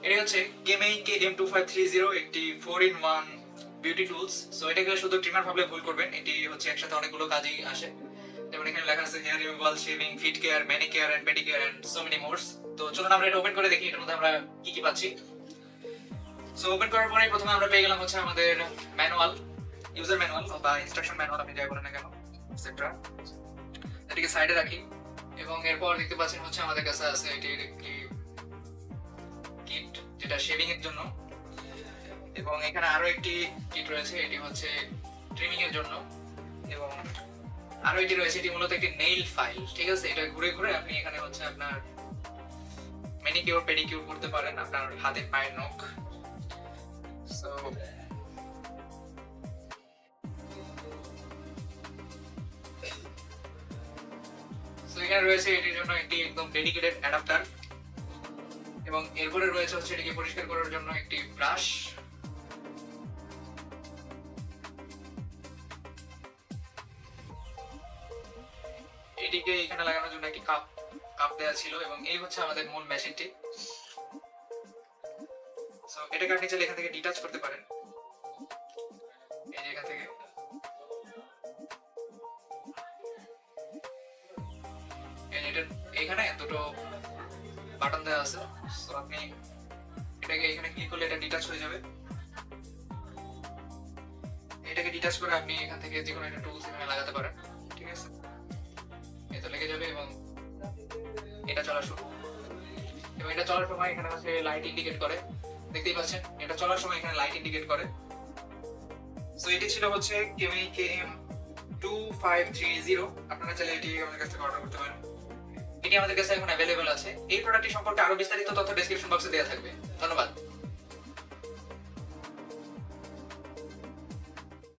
এটা হচ্ছে কেমেই KM2530 একটি 4-in-1 বিউটি টুলস। সো এটাকে শুধু ট্রিমার ভাবলে ভুল করবেন, এটি হচ্ছে একসাথে অনেকগুলো কাজই আসে। যেমন এখানে লেখা আছে hair removal, shaving, feet care, manicure and pedicure and so many mores. তো চলুন আমরা এটা ওপেন করে দেখি এটার মধ্যে আমরা কি কি পাচ্ছি। সো ওপেন করার পরে প্রথমে আমরা পেয়ে গেলাম হচ্ছে আমাদের ম্যানুয়াল, ইউজার ম্যানুয়াল বা ইনস্ট্রাকশন ম্যানুয়াল, আপনি যাই বলেন না কেন, এটসেট্রা। এটিকে সাইডে রাখি এবং এরপর দেখতে পাচ্ছেন হচ্ছে আমাদের কাছে আছে এটির একটি কিট যেটা শেভিং এর জন্য, এবং এখানে আরো একটি কিট রয়েছে, এটি হচ্ছে ট্রিমিং এর জন্য, এবং আরো এটি রয়েছে, এটি মূলত একটি নেইল ফাইল। ঠিক আছে, এটা ঘুরে ঘুরে আপনি এখানে হচ্ছে আপনার ম্যানিকিউর পেডিকিউর করতে পারেন আপনার হাতের পায়ের নখ। সো এখানে রয়েছে এটির জন্য একটি একদম ডেডিকেটেড অ্যাডাপ্টার, এবং এরপরে রয়েছে হচ্ছে এটিকে পরিষ্কার করার জন্য একটি ব্রাশ। এটিকে এখানে লাগানোর জন্য একটি কাপ দেওয়া ছিল, এবং এই হচ্ছে আমাদের মূল মেশিনটি। সো এটাকে আপনি চাইলে এখান থেকে ডিটাচ করতে পারেন, এই যে এখান থেকে। এখানে দুটো বাটন দেওয়া আছে, সো আপনি এটাকে এখানে ক্লিক করলে এটা ডিটাচ হয়ে যাবে। এটাকে ডিটাচ করে আপনি এখান থেকে যে কোনো একটা টুলস এখানে লাগাতে পারেন। ঠিক আছে, এটা লেগে যাবে এবং এটা চলা শুরু। এবং এটা চলার সময় এখানে হচ্ছে লাইট ইন্ডিকেট করে, দেখতেই পাচ্ছেন এটা চলার সময় এখানে লাইট ইন্ডিকেট করে। সো এটি ছিল হচ্ছে কেমেই KM2530। আপনারা চাইলে এটি আমাদের কাছ থেকে অর্ডার করতে পারেন, এটি আমাদের কাছে এখন অ্যাভেলেবল আছে। এই প্রোডাক্টটি সম্পর্কে আরো বিস্তারিত তথ্য ডেসক্রিপশন বক্সে দেওয়া থাকবে। ধন্যবাদ।